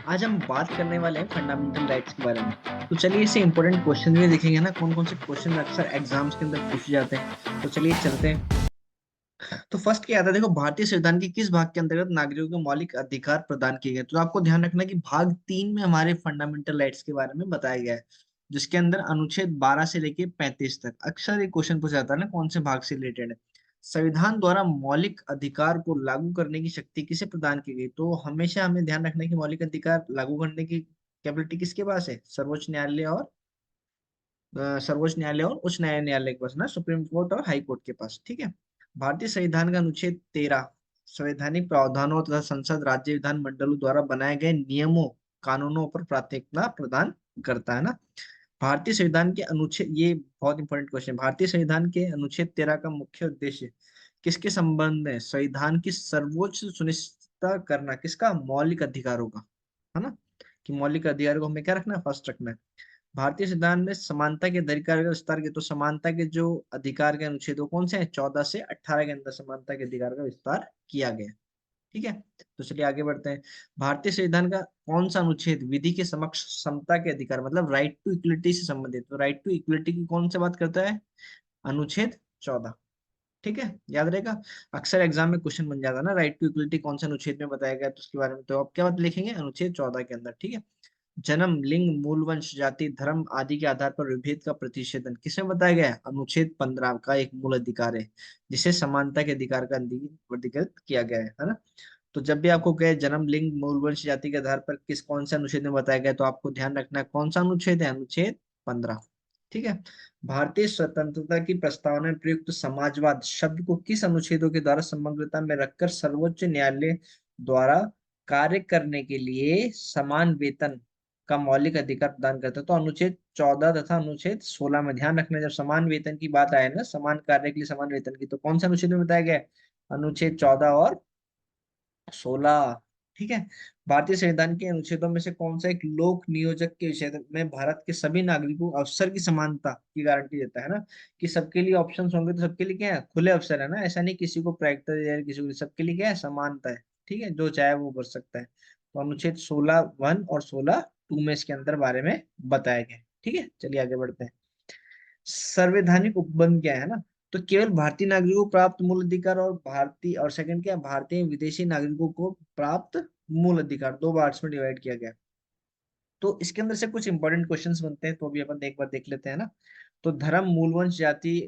आज हम बात करने वाले हैं फंडामेंटल राइट्स के बारे में। तो चलिए इससे इंपॉर्टेंट क्वेश्चन भी देखेंगे ना, कौन कौन से क्वेश्चन अक्सर एग्जाम्स के अंदर पूछे जाते हैं। तो चलिए चलते हैं। तो फर्स्ट क्या आता है, देखो, भारतीय संविधान के किस भाग के अंतर्गत नागरिकों को मौलिक अधिकार प्रदान किए गए। तो आपको ध्यान रखना कि भाग 3 में हमारे फंडामेंटल राइट्स के बारे में बताया गया है, जिसके अंदर अनुच्छेद 12 से लेके 35 तक अक्सर ये क्वेश्चन पूछा जाता है ना, कौन से भाग से रिलेटेड है। संविधान द्वारा मौलिक अधिकार को लागू करने की शक्ति किसे प्रदान की गई। तो हमेशा हमें ध्यान रखना है कि मौलिक अधिकार लागू करने की कैपेबिलिटी किसके पास है, सर्वोच्च न्यायालय और सर्वोच्च न्यायालय और उच्च न्यायालय के पास ना, सुप्रीम कोर्ट और हाई कोर्ट के पास। ठीक है। भारतीय संविधान का अनुच्छेद 13 संवैधानिक प्रावधानों तथा संसद राज्य विधान मंडलों द्वारा बनाए गए नियमों कानूनों पर प्राथमिकता प्रदान करता है ना। भारतीय संविधान के अनुच्छेद, ये बहुत इंपॉर्टेंट क्वेश्चन, भारतीय संविधान के अनुच्छेद 13 का मुख्य उद्देश्य किसके संबंध में, संविधान की सर्वोच्च सुनिश्चितता करना, किसका, मौलिक अधिकारों का, है ना। कि मौलिक अधिकारों को हमें क्या रखना है, फर्स्ट रखना है। भारतीय संविधान में समानता के अधिकार का विस्तार किया। तो समानता के जो अधिकार के अनुच्छेद वो कौन से हैं, 14 से 18 के अंदर समानता के अधिकार का विस्तार किया गया। ठीक है। तो चलिए आगे बढ़ते हैं। भारतीय संविधान का कौन सा अनुच्छेद विधि के समक्ष समता के अधिकार, मतलब राइट टू इक्वलिटी से संबंधित। तो राइट टू इक्वलिटी की कौन से बात करता है, अनुच्छेद 14। ठीक है, याद रहेगा। अक्सर एग्जाम में क्वेश्चन बन जाता है ना, राइट टू इक्वलिटी कौन से अनुच्छेद में बताया गया है, तो उसके बारे में तो आप क्या बात लिखेंगे, अनुच्छेद 14 के अंदर। ठीक है। जन्म, लिंग, मूल वंश, जाति, धर्म आदि के आधार पर विभेद का प्रतिषेधन किसमें बताया गया है, अनुच्छेद 15 का एक मूल अधिकार है, जिसे समानता के अधिकार का वर्गीकृत किया गया है ना। तो जब भी आपको कहे जन्म, लिंग, मूल वंश, जाति के आधार पर किस कौन से अनुच्छेद में बताया गया है, तो आपको ध्यान रखना है कौन सा अनुच्छेद है, अनुच्छेद 15। ठीक है। भारतीय स्वतंत्रता की प्रस्तावना में प्रयुक्त समाजवाद शब्द को किस अनुच्छेदों के द्वारा समग्रता में रखकर सर्वोच्च न्यायालय द्वारा कार्य करने के लिए समान वेतन का मौलिक अधिकार प्रदान करता है। तो अनुच्छेद 14 तथा अनुच्छेद 16 में ध्यान रखना, जब समान वेतन की बात आए ना, समान कार्य के लिए समान वेतन की, तो कौन सा अनुच्छेद में बताया गया है, अनुच्छेद 14 और 16। ठीक है। भारतीय संविधान के अनुच्छेदों में से कौन सा एक लोक नियोजक के विषय में भारत के सभी नागरिकों को अवसर की समानता की गारंटी देता है ना, कि सबके लिए ऑप्शंस होंगे, तो सबके लिए क्या है, खुले अवसर है ना, ऐसा नहीं किसी को प्रायोरिटी दे रहा है, किसी को, सबके लिए क्या है, समानता है। ठीक है, जो चाहे वो कर सकता है। तो अनुच्छेद 16(1) और 16(2) में इसके अंदर बारे में बताया गया है। ठीक है, चलिए आगे बढ़ते हैं। संवैधानिक उपबंध क्या है ना, तो केवल भारतीय नागरिकों को प्राप्त मूल अधिकार, और भारतीय, और सेकंड क्या है, भारतीय विदेशी नागरिकों को प्राप्त मूल अधिकार, दो पार्ट्स में डिवाइड किया गया है। तो इसके अंदर से कुछ इंपॉर्टेंट क्वेश्चंस बनते हैं, तो अभी अपन एक बार देख लेते हैं ना। तो धर्म, मूलवंश, जाति,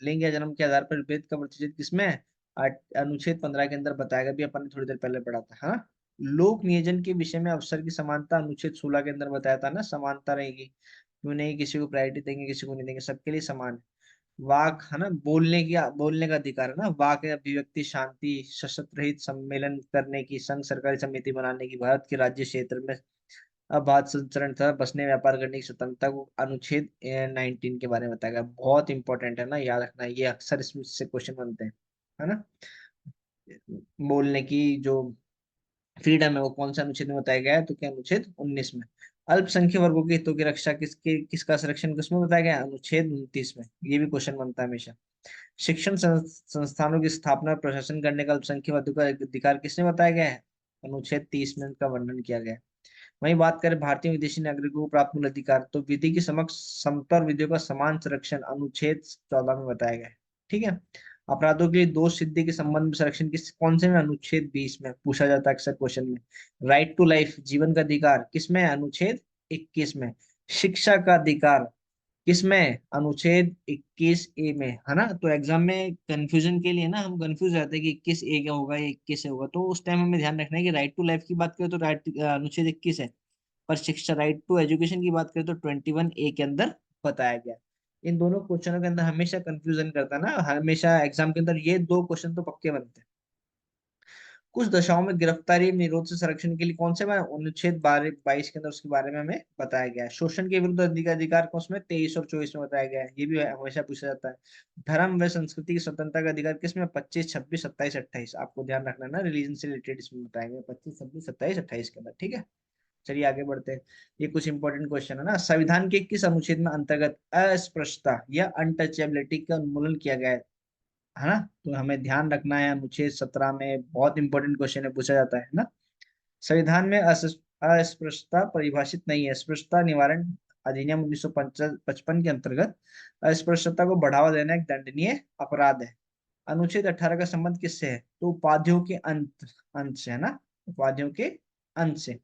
लिंग या जन्म के आधार पर भेद का प्रतिषेध किसमें है, अनुच्छेद 15 के अंदर बताया गया, भी अपन ने थोड़ी देर पहले पढ़ा था, हाँ। लोक नियोजन के विषय में अवसर की समानता अनुच्छेद 16 के अंदर बताया था ना, समानता रहेगी, क्यों नहीं, किसी को प्रायोरिटी देंगे किसी को नहीं देंगे, सबके लिए समान है। वाक है ना, बोलने का अधिकार है ना, वाक है अभिव्यक्ति, शांति, सशस्त्र रहित सम्मेलन करने की, संघ सरकारी समिति बनाने की, भारत के राज्य क्षेत्र में अबाध संचरण तथा बसने व्यापार करने की स्वतंत्रता को अनुच्छेद 19 के बारे में बताया गया। बहुत इंपॉर्टेंट है ना, याद रखना, ये अक्सर इसमें से क्वेश्चन बनते हैं, है ना। बोलने की जो फ्रीडम है वो कौन सा अनुच्छेद में बताया गया है, तो क्या, अनुच्छेद 19 में। अल्पसंख्यक वर्गों के हितों की रक्षा किसका संरक्षण किसमें बताया गया है, अनुच्छेद 29 में। ये भी क्वेश्चन बनता है हमेशा। शिक्षण संस्थानों की स्थापना और प्रशासन करने का अल्पसंख्यक वर्गों का अधिकार किसने बताया गया है, अनुच्छेद 30 में इनका वर्णन किया गया है। वहीं बात करें भारतीय विदेशी नागरिकों को प्राप्त मूल अधिकार, तो विधि की समक्ष समता और विधियों का समान संरक्षण अनुच्छेद 14 में बताया गया है। ठीक है। अपराधों के लिए दोष सिद्धि के संबंध में संरक्षण किस कौन से में, अनुच्छेद 20 में पूछा जाता है अक्सर क्वेश्चन में। राइट टू लाइफ, जीवन का अधिकार किसमें है, अनुच्छेद 21 में। शिक्षा का अधिकार किसमें, अनुच्छेद 21(a) में, है ना। तो एग्जाम में कंफ्यूजन के लिए ना, हम कंफ्यूज रहते हैं कि 21(a) क्या होगा या 21 होगा, तो उस टाइम हमें ध्यान रखना है कि राइट टू लाइफ की बात करें तो राइट अनुच्छेद 21 है, पर शिक्षा, राइट टू एजुकेशन की बात करें तो 21(a) के अंदर बताया गया है। इन दोनों क्वेश्चनों के अंदर हमेशा कंफ्यूजन करता है ना, हमेशा एग्जाम के अंदर ये दो क्वेश्चन तो पक्के बनते हैं। कुछ दशाओं में गिरफ्तारी निरोध से संरक्षण के लिए कौन से में, अनुच्छेद 22 के अंदर उसके बारे में हमें बताया गया है। शोषण के विरुद्ध अधिकार को उसमें 23 और 24 में बताया गया है, ये भी हमेशा पूछा जाता है। धर्म व संस्कृति की स्वतंत्रता का अधिकार किसमें, 25, 26, 27, 28, आपको ध्यान रखना है ना, रिलीजन से रिलेटेड इसमें बताया गया 25, 26, 27, 28 के अंदर। ठीक है, चलिए आगे बढ़ते हैं। ये कुछ इंपॉर्टेंट क्वेश्चन है ना। संविधान के किस अनुच्छेद में अंतर्गत अस्पृश्यता या अनटचेबिलिटी का उन्मूलन किया गया है ना। तो हमें ध्यान रखना है, अनुच्छेद 17 में बहुत इंपॉर्टेंट क्वेश्चन है, पूछा जाता है ना। संविधान में अस्पृश्यता परिभाषित नहीं है। अस्पृश्यता निवारण अधिनियम 1955 के अंतर्गत अस्पृश्यता को बढ़ावा देना एक दंडनीय अपराध है। अनुच्छेद 18 का संबंध किससे है? तो उपाधियों के अंत अंत से है ना, उपाधियों के अंत से।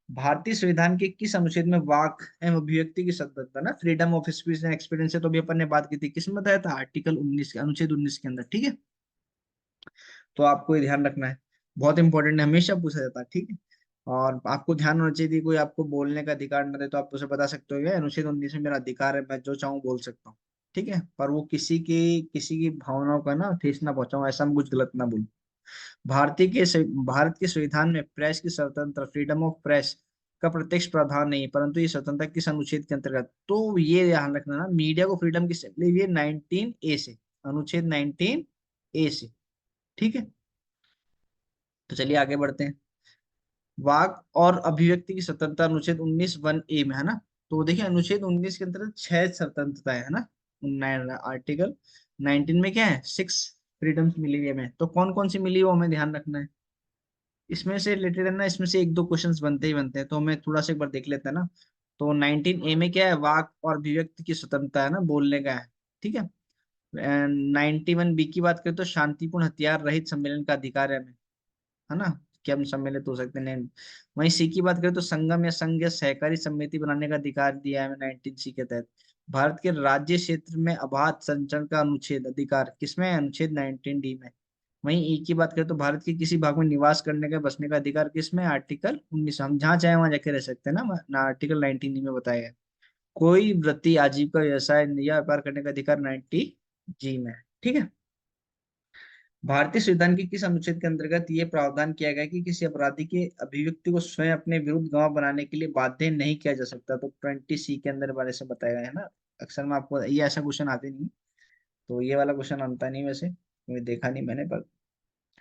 भारतीय संविधान के किस अनुच्छेद में वाक एवं अभिव्यक्ति की स्वतंत्रता ना, freedom of speech and experience से तो अभी अपन ने बात की थी, किसमें बताया था? आर्टिकल 19 के, अनुच्छेद 19 के अंदर, ठीक है। तो आपको ये ध्यान रखना है, बहुत इंपॉर्टेंट है, हमेशा पूछा जाता है, ठीक है। और आपको ध्यान होना चाहिए, कोई आपको बोलने का अधिकार न दे तो आप उसे बता सकते हो ये अनुच्छेद 19 में मेरा अधिकार है, मैं जो चाहूँ बोल सकता हूँ, ठीक है। पर वो किसी की भावनाओं का ना ठेस ना पहुंचाऊं, ऐसा मैं कुछ गलत ना बोलूं। भारत के संविधान में प्रेस की स्वतंत्रता, फ्रीडम ऑफ प्रेस का प्रत्यक्ष प्रावधान नहीं है, परंतु ये स्वतंत्रता किस अनुच्छेद के अंतर्गत? तो ये ध्यान रखना ना, मीडिया को फ्रीडम किससे मिली? ये 19A से, अनुच्छेद 19A से, ठीक है। तो चलिए आगे बढ़ते हैं। वाक और अभिव्यक्ति की स्वतंत्रता अनुच्छेद 19(1)(a) में है ना। तो देखिए अनुच्छेद 19 के अंतर्गत 6 स्वतंत्रता है ना। आर्टिकल 19 में क्या है? 6 फ्रीडम्स मिली हुई है हमें। तो कौन कौन सी मिली है वो हमें ध्यान रखना है। इसमें से रिलेटेड है ना, इसमें से एक दो क्वेश्चंस बनते ही बनते हैं, तो हमें थोड़ा सा एक बार देख लेते हैं ना। तो 19A में क्या है? वाक और अभिव्यक्ति की स्वतंत्रता है ना, बोलने का है, ठीक है। 91B की बात करें तो शांतिपूर्ण हथियार रहित सम्मेलन का अधिकार है हमें, है ना, कि हम सम्मिलित हो सकते हैं। वहीं सी की बात करें तो संगम या संघ या सहकारी समिति बनाने का अधिकार दिया है हमें 19C के तहत। भारत के राज्य क्षेत्र में अबाध संचरण का अनुच्छेद अधिकार किसमें है? अनुच्छेद 19D में। वहीं ई की बात करें तो भारत के किसी भाग में निवास करने का, बसने का अधिकार किसमें है? आर्टिकल 19, हम जहाँ चाहे वहां जाके रह सकते हैं ना आर्टिकल 19 में बताया गया। कोई वृत्ति, आजीविका, व्यवसाय या व्यापार करने का अधिकार 90G में है, ठीक है। भारतीय संविधान के किस अनुच्छेद के अंतर्गत ये प्रावधान किया गया कि किसी अपराधी के अभिव्यक्ति को स्वयं अपने विरुद्ध गवाह बनाने के लिए बाध्य नहीं किया जा सकता? तो 20C के अंदर बारे से बताया गया है ना। अक्सर में आपको ये ऐसा क्वेश्चन आते नहीं, तो ये वाला क्वेश्चन आता नहीं वैसे, कोई देखा नहीं मैंने, पर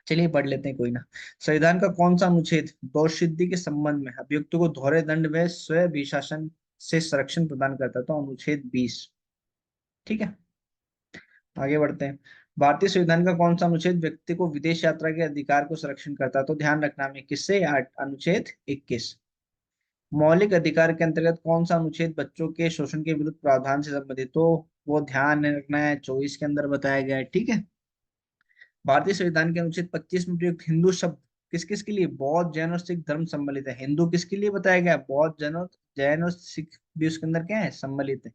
चलिए पढ़ लेते हैं, कोई ना। संविधान का कौन सा अनुच्छेद दोष सिद्धि के संबंध में अभियुक्त को दोहरे दंड व स्वयं अभिशासन से संरक्षण प्रदान करता है? तो अनुच्छेद 20, ठीक है। आगे बढ़ते हैं। भारतीय संविधान का कौन सा अनुच्छेद व्यक्ति को विदेश यात्रा के अधिकार को संरक्षण करता है? तो ध्यान रखना हमें, किससे? अनुच्छेद 21। मौलिक अधिकार के अंतर्गत कौन सा अनुच्छेद बच्चों के शोषण के विरुद्ध प्रावधान से संबंधित? तो वो ध्यान रखना है, 24 के अंदर बताया गया है, ठीक है। भारतीय संविधान के अनुच्छेद 25 में प्रयुक्त हिंदू शब्द किस किस के लिए? बौद्ध, जैन और सिख धर्म सम्मिलित है। हिंदू किसके लिए बताया गया? बौद्ध, जैन और सिख भी उसके अंदर क्या है? सम्मिलित है।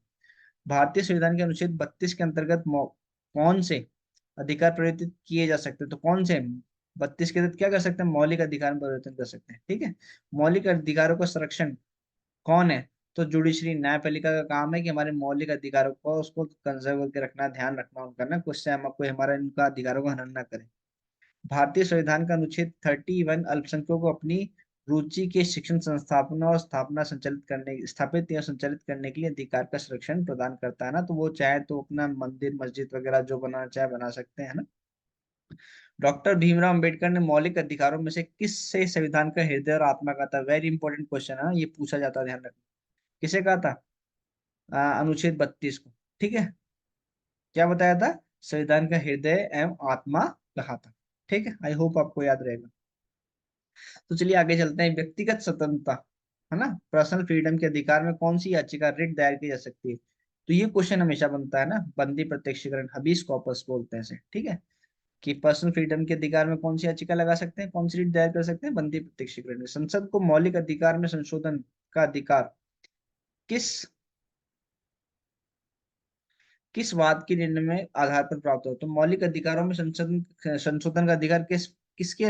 भारतीय संविधान के अनुच्छेद 32 के अंतर्गत कौन से अधिकार परिवर्तित किए जा सकते हैं? तो कौन से? 32 के तहत क्या कर सकते हैं? मौलिक अधिकार में परिवर्तन कर सकते हैं, ठीक है। मौलिक अधिकारों का संरक्षण कौन है? तो जुडिशरी, न्यायपालिका का काम है कि हमारे मौलिक अधिकारों को उसको कंजर्व करके रखना, ध्यान रखना उनका ना, कुछ से हम कोई हमारा इनका अधिकारों का हनन ना करे। भारतीय संविधान का अनुच्छेद 31 अल्पसंख्यकों को अपनी रुचि के शिक्षण संस्थापना और स्थापना संचालित करने, स्थापित या संचालित करने के लिए अधिकार का संरक्षण प्रदान करता है ना। तो वो चाहे तो अपना मंदिर मस्जिद वगैरह जो बनाना चाहे बना सकते हैं ना। डॉक्टर भीमराव अंबेडकर ने मौलिक अधिकारों में से किस से संविधान का हृदय और आत्मा कहा था? वेरी इंपॉर्टेंट क्वेश्चन है ना, ये पूछा जाता है, ध्यान रखना। किसे कहा था? अनुच्छेद 32 को, ठीक है। क्या बताया था? संविधान का हृदय एवं आत्मा कहा था, ठीक है। आई होप आपको याद रहेगा। तो चलिए आगे चलते हैं। व्यक्तिगत स्वतंत्रता, है ना, पर्सनल फ्रीडम के अधिकार में कौन सी याचिका, रिट दायर की जा सकती है? तो ये क्वेश्चन हमेशा बनता है ना, बंदी प्रत्यक्षीकरण, हबीस कॉर्पस बोलते हैं इसे, ठीक है। कि पर्सनल फ्रीडम के अधिकार में कौन सी याचिका लगा सकते हैं, कौन सी रिट दायर कर सकते हैं? बंदी प्रत्यक्षीकरण। संसद को मौलिक अधिकार में संशोधन का अधिकार किस किस वाद के निर्णय में आधार पर प्राप्त हो? तो मौलिक अधिकारों में संशोधन संशोधन का अधिकार किसके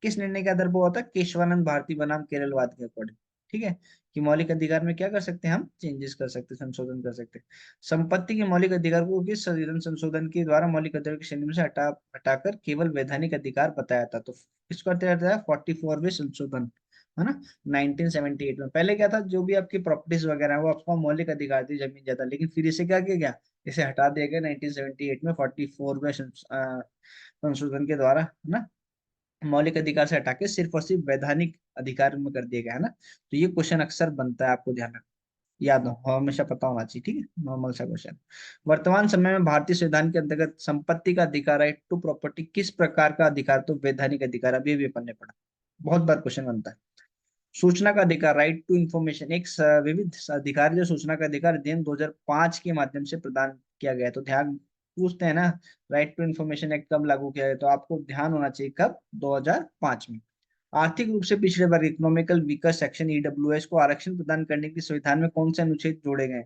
किस निर्णय के आधार पर हुआ था? केशवानंद भारती बनाम केरलवाद के अकॉर्डिंग, ठीक है। कि मौलिक अधिकार में क्या कर सकते हैं? हम चेंजेस कर सकते हैं, संशोधन कर सकते हैं। संपत्ति के मौलिक अधिकार को किस संविधान संशोधन के द्वारा मौलिक अधिकार की श्रेणी में से हटाकर केवल वैधानिक अधिकार बताया था? तो किसको करते रहता है? 44वें संशोधन, है ना, 1978 में। पहले क्या था? जो भी आपकी प्रॉपर्टीज वगैरह है वो आपका मौलिक अधिकार थी, जमीन जायदाद, लेकिन फिर इसे क्या किया गया? इसे हटा दिया गया 1978 में 44वें संशोधन के द्वारा, है ना। मौलिक अधिकार से हटा के सिर्फ और सिर्फ वैधानिक अधिकार में कर दिया गया, है ना। तो ये क्वेश्चन अक्सर बनता है, आपको ध्यान रखना, याद हो, हमेशा पता होना चाहिए, ठीक है, नॉर्मल सा क्वेश्चन। वर्तमान समय में भारतीय संविधान के अंतर्गत संपत्ति का अधिकार, राइट टू प्रॉपर्टी, किस प्रकार का अधिकार? तो वैधानिक अधिकार, अभी भी अपन ने पढ़ा, बहुत बार क्वेश्चन बनता है। सूचना का अधिकार, राइट टू इंफॉर्मेशन, एक विविध अधिकार जो सूचना का अधिकार अधिनियम 2005 के माध्यम से प्रदान किया गया है। तो ध्यान पूछते हैं ना, राइट टू इंफॉर्मेशन एक्ट कब लागू किया गया, तो आपको ध्यान होना चाहिए कब, 2005 में। आर्थिक रूप से पिछड़े वर्ग, इकोनॉमिकल वीकर सेक्शन, ईडब्ल्यूएस को आरक्षण प्रदान करने की संविधान में कौन से अनुच्छेद जोड़े गए?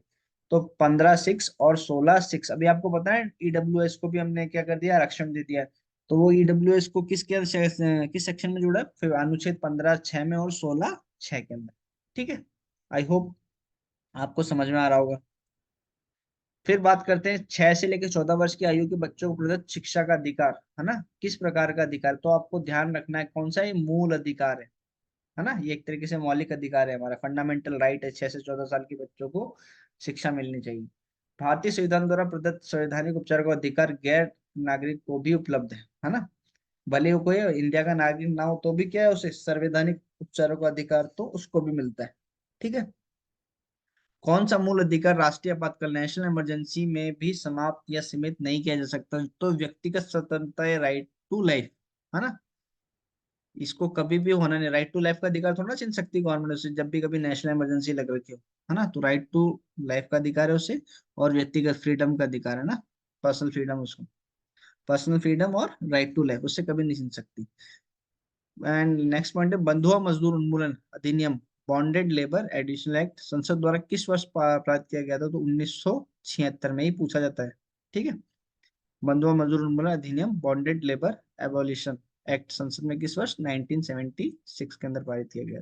तो 15(6) और 16(6). अभी आपको पता है ईडब्ल्यूएस को भी हमने क्या कर दिया, आरक्षण दे दिया। तो वो ईडब्ल्यूएस को किस सेक्शन में जोड़ा? फिर अनुच्छेद 15(6) में और 16(6) के अंदर। ठीक है, आई होप आपको समझ में आ रहा होगा। फिर बात करते हैं 6 से लेकर 14 वर्ष की आयु के बच्चों को प्रदत्त शिक्षा का अधिकार, है ना, किस प्रकार का अधिकार? तो आपको ध्यान रखना है कौन सा, ये मूल अधिकार है ना, ये एक तरीके से मौलिक अधिकार है, हमारा फंडामेंटल राइट है। 6 से 14 साल के बच्चों को शिक्षा मिलनी चाहिए। भारतीय संविधान द्वारा प्रदत्त संवैधानिक उपचार का अधिकार गैर नागरिक को भी उपलब्ध है ना, भले वो कोई इंडिया का नागरिक ना हो तो भी क्या है, उसे संवैधानिक उपचारों का अधिकार तो उसको भी मिलता है। ठीक है, कौन सा मूल अधिकार राष्ट्रीय आपातकाल, नेशनल इमरजेंसी में भी समाप्त या सीमित नहीं किया जा सकता? तो व्यक्तिगत स्वतंत्रता है, राइट टू लाइफ, है ना, इसको कभी भी होना नहीं। राइट टू लाइफ का अधिकार थोड़ा छीन सकती है गवर्नमेंट उसे, जब भी कभी नेशनल इमरजेंसी लग रखी हो, है ना, तो राइट टू लाइफ का अधिकार है उसे, और व्यक्तिगत फ्रीडम का अधिकार है ना, पर्सनल फ्रीडम, उसको पर्सनल फ्रीडम और राइट टू लाइफ उससे कभी नहीं छीन सकती। एंड नेक्स्ट पॉइंट है बंधुआ मजदूर उन्मूलन अधिनियम, बॉन्डेड लेबर एडिशनल एक्ट, संसद द्वारा किस वर्ष पारित किया गया था? तो 1976 में ही पूछा जाता है। ठीक है, बंधुआ मजदूर उन्मूलन अधिनियम, बॉन्डेड लेबर एबोलिशन एक्ट, संसद में किस वर्ष? 1976 के अंदर पारित किया गया।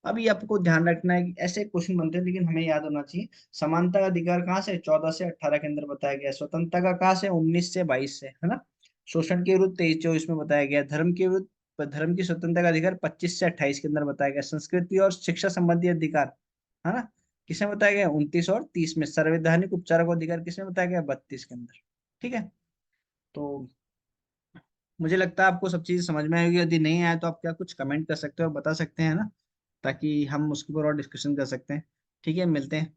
अब ये आपको ध्यान रखना है कि ऐसे क्वेश्चन बनते हैं, लेकिन हमें याद होना चाहिए समानता का अधिकार कहाँ से? 14 से 18 के अंदर बताया गया। स्वतंत्रता का कहाँ से? 19 से 22 से, है ना। शोषण के विरुद्ध 23-24 में बताया गया। धर्म के विरुद्ध, धर्म की स्वतंत्रता का अधिकार 25 से 28 के अंदर बताया गया। संस्कृति और शिक्षा संबंधी अधिकार, है ना, किसमें बताया गया? 29 और 30 में। संवैधानिक उपचार का अधिकार किसमें बताया गया? 32 के अंदर। ठीक है, तो मुझे लगता है आपको सब चीज समझ में आएगी। यदि नहीं आया तो आप क्या कुछ कमेंट कर सकते हो, बता सकते हैं ना, ताकि हम उसके ऊपर और डिस्कशन कर सकते हैं। ठीक है, मिलते हैं।